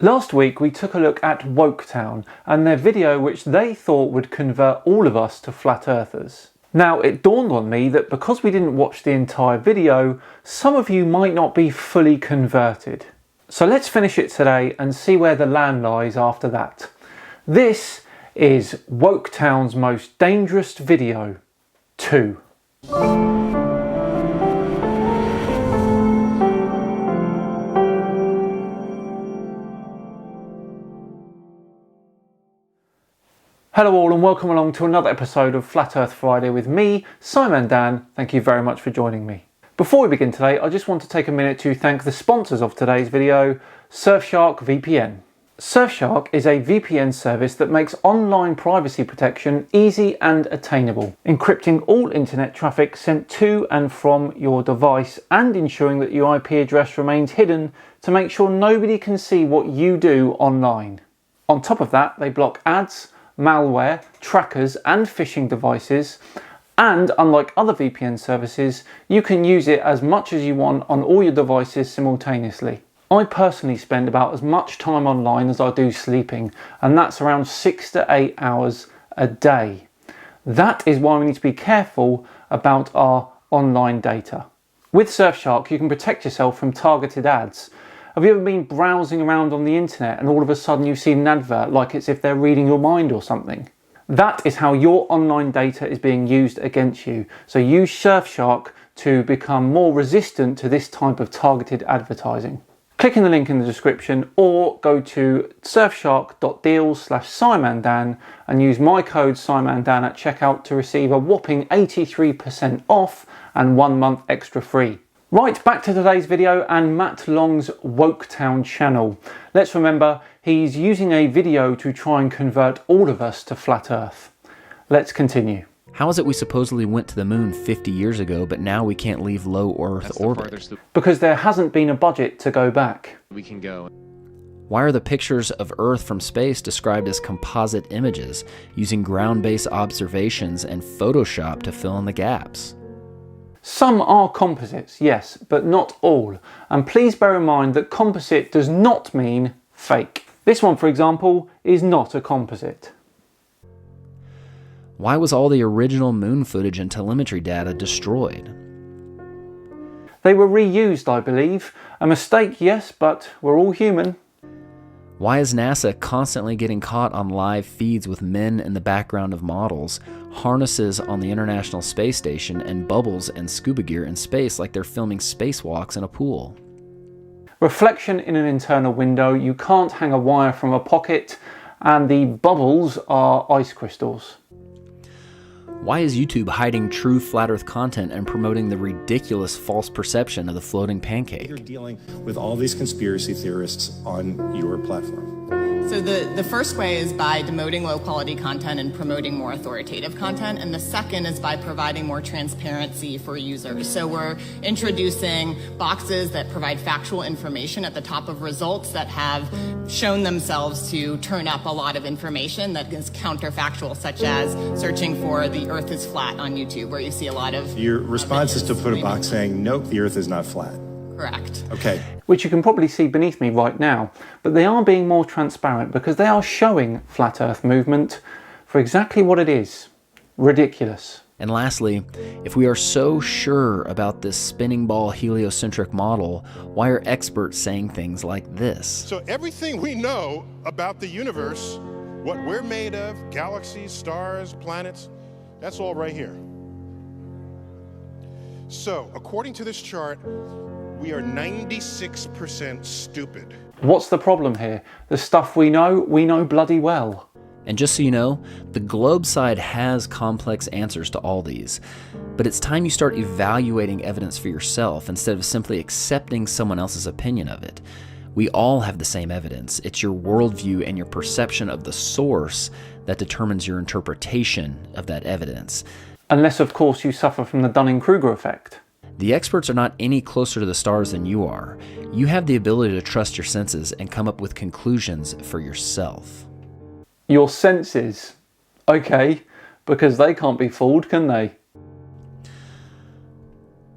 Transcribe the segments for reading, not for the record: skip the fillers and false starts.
Last week we took a look at Woketown and their video which they thought would convert all of us to flat earthers. Now it dawned on me that because we didn't watch the entire video, some of you might not be fully converted. So let's finish it today and see where the land lies after that. This is Woketown's most dangerous video 2. Hello all and welcome along to another episode of Flat Earth Friday with me, Simon Dan. Thank you very much for joining me. Before we begin today, I just want to take a minute to thank the sponsors of today's video, Surfshark VPN. Surfshark is a VPN service that makes online privacy protection easy and attainable, encrypting all internet traffic sent to and from your device and ensuring that your IP address remains hidden to make sure nobody can see what you do online. On top of that, they block ads, malware, trackers and phishing devices, and unlike other VPN services, you can use it as much as you want on all your devices simultaneously. I personally spend about as much time online as I do sleeping, and that's around 6 to 8 hours a day. That is why we need to be careful about our online data. With Surfshark, you can protect yourself from targeted ads. Have you ever been browsing around on the internet and all of a sudden you see an advert like it's if they're reading your mind or something? That is how your online data is being used against you. So use Surfshark to become more resistant to this type of targeted advertising. Click in the link in the description or go to surfshark.deals/SimonDan and use my code SimonDan at checkout to receive a whopping 83% off and 1 month extra free. Right, back to today's video and Matt Long's Woketown channel. Let's remember, he's using a video to try and convert all of us to flat Earth. Let's continue. How is it we supposedly went to the moon 50 years ago, but now we can't leave low Earth orbit? Because there hasn't been a budget to go back. We can go. Why are the pictures of Earth from space described as composite images, using ground-based observations and Photoshop to fill in the gaps? Some are composites, yes, but not all. And please bear in mind that composite does not mean fake. This one, for example, is not a composite. Why was all the original moon footage and telemetry data destroyed? They were reused, I believe. A mistake, yes, but we're all human. Why is NASA constantly getting caught on live feeds with men in the background of models, harnesses on the International Space Station, and bubbles and scuba gear in space like they're filming spacewalks in a pool? Reflection in an internal window, you can't hang a wire from a pocket, and the bubbles are ice crystals. Why is YouTube hiding true flat Earth content and promoting the ridiculous false perception of the floating pancake? You're dealing with all these conspiracy theorists on your platform. So the first way is by demoting low quality content and promoting more authoritative content, and the second is by providing more transparency for users. So we're introducing boxes that provide factual information at the top of results that have shown themselves to turn up a lot of information that is counterfactual, such as searching for the Earth is flat on YouTube, where you see a lot of... Your response is to put a box saying, nope, the Earth is not flat. Correct. Okay. Which you can probably see beneath me right now, but they are being more transparent because they are showing flat Earth movement for exactly what it is. Ridiculous. And lastly, if we are so sure about this spinning ball heliocentric model, why are experts saying things like this? So everything we know about the universe, what we're made of, galaxies, stars, planets, that's all right here. So according to this chart, we are 96% stupid. What's the problem here? The stuff we know bloody well. And just so you know, the globe side has complex answers to all these, but it's time you start evaluating evidence for yourself instead of simply accepting someone else's opinion of it. We all have the same evidence. It's your worldview and your perception of the source that determines your interpretation of that evidence. Unless, of course, you suffer from the Dunning-Kruger effect. The experts are not any closer to the stars than you are. You have the ability to trust your senses and come up with conclusions for yourself. Your senses? Okay, because they can't be fooled, can they?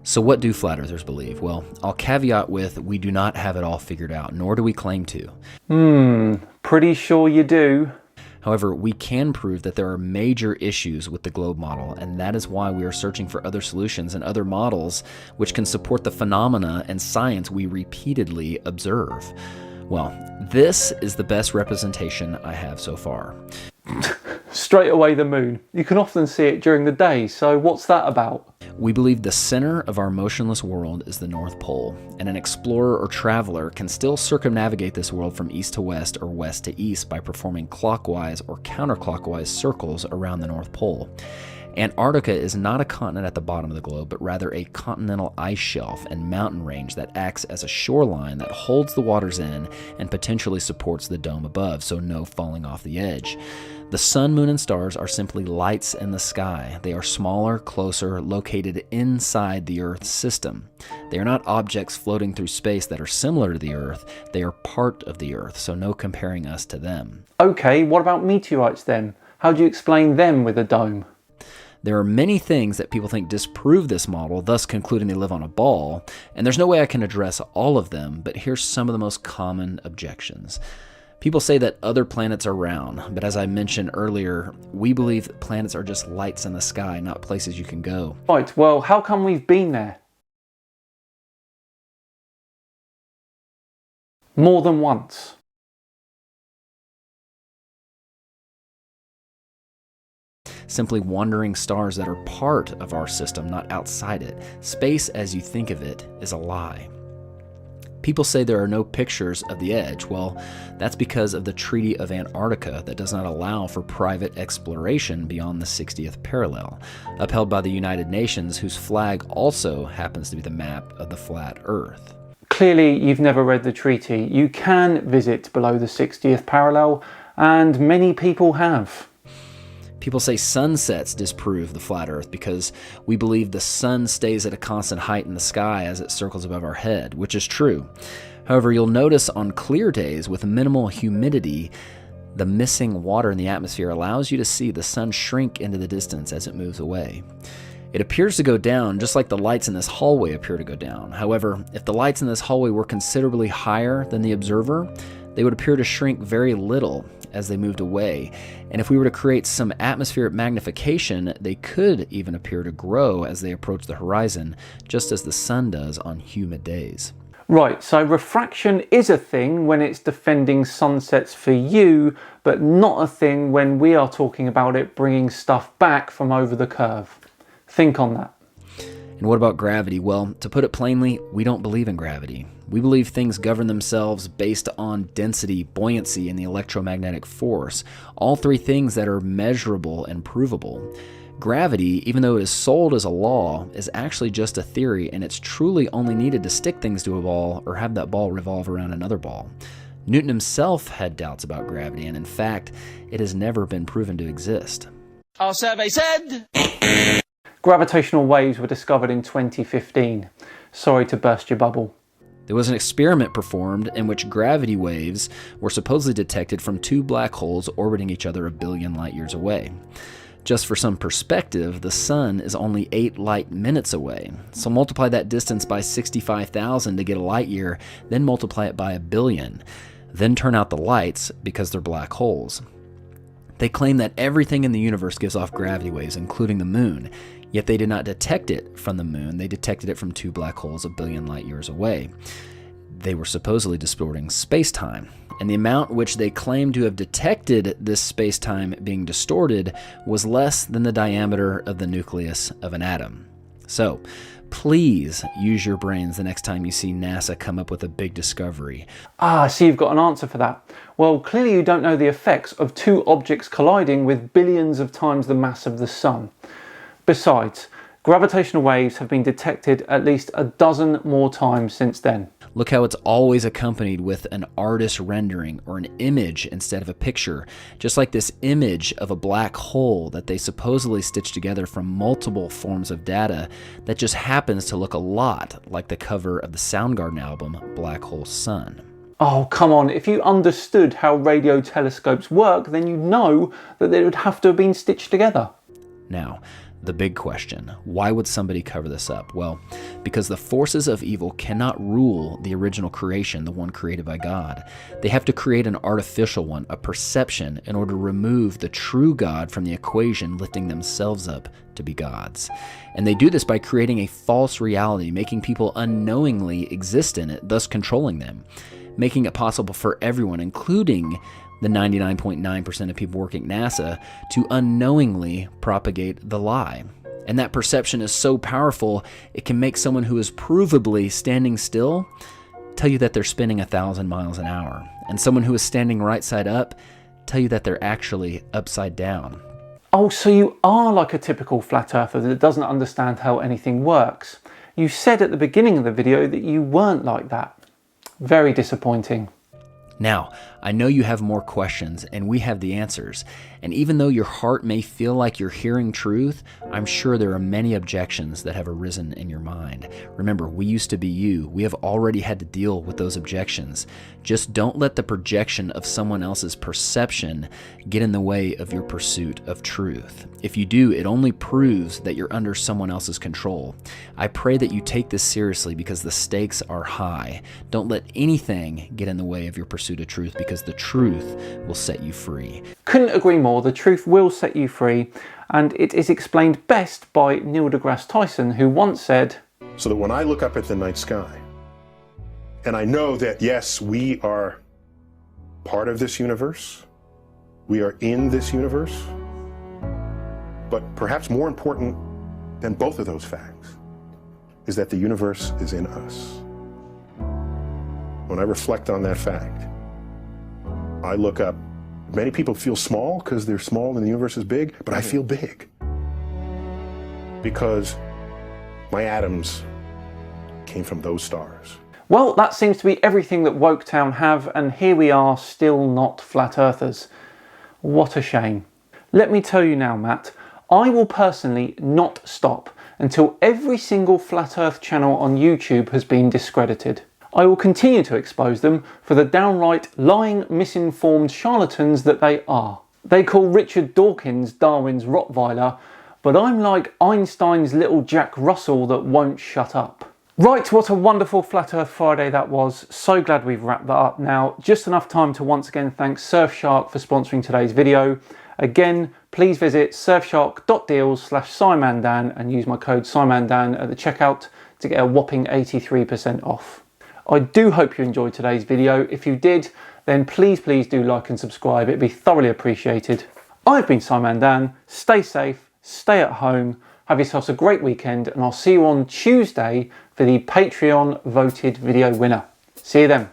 So what do flat earthers believe? Well, I'll caveat with we do not have it all figured out, nor do we claim to. Pretty sure you do. However, we can prove that there are major issues with the globe model, and that is why we are searching for other solutions and other models which can support the phenomena and science we repeatedly observe. Well, this is the best representation I have so far. Straight away the moon. You can often see it during the day, so what's that about? We believe the center of our motionless world is the North Pole, and an explorer or traveler can still circumnavigate this world from east to west or west to east by performing clockwise or counterclockwise circles around the North Pole. Antarctica is not a continent at the bottom of the globe, but rather a continental ice shelf and mountain range that acts as a shoreline that holds the waters in and potentially supports the dome above, so no falling off the edge. The sun, moon, and stars are simply lights in the sky. They are smaller, closer, located inside the Earth's system. They are not objects floating through space that are similar to the Earth. They are part of the Earth, so no comparing us to them. Okay, what about meteorites then? How do you explain them with a dome? There are many things that people think disprove this model, thus concluding they live on a ball, and there's no way I can address all of them, but here's some of the most common objections. People say that other planets are round, but as I mentioned earlier, we believe that planets are just lights in the sky, not places you can go. Right, well, how come we've been there? More than once. Simply wandering stars that are part of our system, not outside it. Space, as you think of it, is a lie. People say there are no pictures of the edge. Well, that's because of the Treaty of Antarctica that does not allow for private exploration beyond the 60th parallel, upheld by the United Nations, whose flag also happens to be the map of the flat Earth. Clearly, you've never read the treaty. You can visit below the 60th parallel, and many people have. People say sunsets disprove the flat Earth because we believe the sun stays at a constant height in the sky as it circles above our head, which is true. However, you'll notice on clear days with minimal humidity, the missing water in the atmosphere allows you to see the sun shrink into the distance as it moves away. It appears to go down just like the lights in this hallway appear to go down. However, if the lights in this hallway were considerably higher than the observer, they would appear to shrink very little as they moved away. And if we were to create some atmospheric magnification, they could even appear to grow as they approach the horizon, just as the sun does on humid days. Right, so refraction is a thing when it's defending sunsets for you, but not a thing when we are talking about it bringing stuff back from over the curve. Think on that. And what about gravity? Well, to put it plainly, we don't believe in gravity. We believe things govern themselves based on density, buoyancy, and the electromagnetic force, all three things that are measurable and provable. Gravity, even though it is sold as a law, is actually just a theory, and it's truly only needed to stick things to a ball or have that ball revolve around another ball. Newton himself had doubts about gravity, and in fact, it has never been proven to exist. Our survey said... Gravitational waves were discovered in 2015. Sorry to burst your bubble. There was an experiment performed in which gravity waves were supposedly detected from two black holes orbiting each other a billion light years away. Just for some perspective, the sun is only 8 light minutes away. So multiply that distance by 65,000 to get a light year, then multiply it by a billion. Then turn out the lights because they're black holes. They claim that everything in the universe gives off gravity waves, including the moon. Yet they did not detect it from the moon, they detected it from two black holes a billion light years away. They were supposedly distorting space-time, and the amount which they claimed to have detected this space-time being distorted was less than the diameter of the nucleus of an atom. So, please use your brains the next time you see NASA come up with a big discovery. Ah, so you've got an answer for that. Well, clearly you don't know the effects of two objects colliding with billions of times the mass of the sun. Besides, gravitational waves have been detected at least a dozen more times since then. Look how it's always accompanied with an artist's rendering or an image instead of a picture, just like this image of a black hole that they supposedly stitched together from multiple forms of data that just happens to look a lot like the cover of the Soundgarden album, Black Hole Sun. Oh, come on, if you understood how radio telescopes work, then you know that they would have to have been stitched together. Now, The big question, why would somebody cover this up? Well, because the forces of evil cannot rule the original creation, the one created by God. They have to create an artificial one, a perception, in order to remove the true God from the equation, lifting themselves up to be gods. And they do this by creating a false reality, making people unknowingly exist in it, thus controlling them, making it possible for everyone, including the 99.9% of people working at NASA, to unknowingly propagate the lie. And that perception is so powerful, it can make someone who is provably standing still tell you that they're spinning 1,000 miles an hour. And someone who is standing right side up tell you that they're actually upside down. Oh, so you are like a typical flat earther that doesn't understand how anything works. You said at the beginning of the video that you weren't like that. Very disappointing. Now, I know you have more questions, and we have the answers. And even though your heart may feel like you're hearing truth, I'm sure there are many objections that have arisen in your mind. Remember, we used to be you. We have already had to deal with those objections. Just don't let the projection of someone else's perception get in the way of your pursuit of truth. If you do, it only proves that you're under someone else's control. I pray that you take this seriously because the stakes are high. Don't let anything get in the way of your pursuit of truth, because the truth will set you free. Couldn't agree more. The truth will set you free, and it is explained best by Neil deGrasse Tyson, who once said, So that when I look up at the night sky, and I know that, yes, we are part of this universe, we are in this universe, but perhaps more important than both of those facts is that the universe is in us. When I reflect on that fact, I look up. Many people feel small because they're small and the universe is big, but I feel big because my atoms came from those stars. well, that seems to be everything that Woketown have, and here we are still not flat earthers. What a shame. Let me tell you now, Matt, I will personally not stop until every single flat earth channel on YouTube has been discredited. I will continue to expose them for the downright lying, misinformed charlatans that they are. They call Richard Dawkins Darwin's Rottweiler, but I'm like Einstein's little Jack Russell that won't shut up. Right, what a wonderful Flat Earth Friday that was. So glad we've wrapped that up now. Just enough time to once again thank Surfshark for sponsoring today's video. Again, please visit surfshark.deals/SimonDan and use my code SimonDan at the checkout to get a whopping 83% off. I do hope you enjoyed today's video. If you did, then please do like and subscribe. It'd be thoroughly appreciated. I've been Simon Dan. Stay safe, stay at home, have yourselves a great weekend, and I'll see you on Tuesday for the Patreon voted video winner. See you then.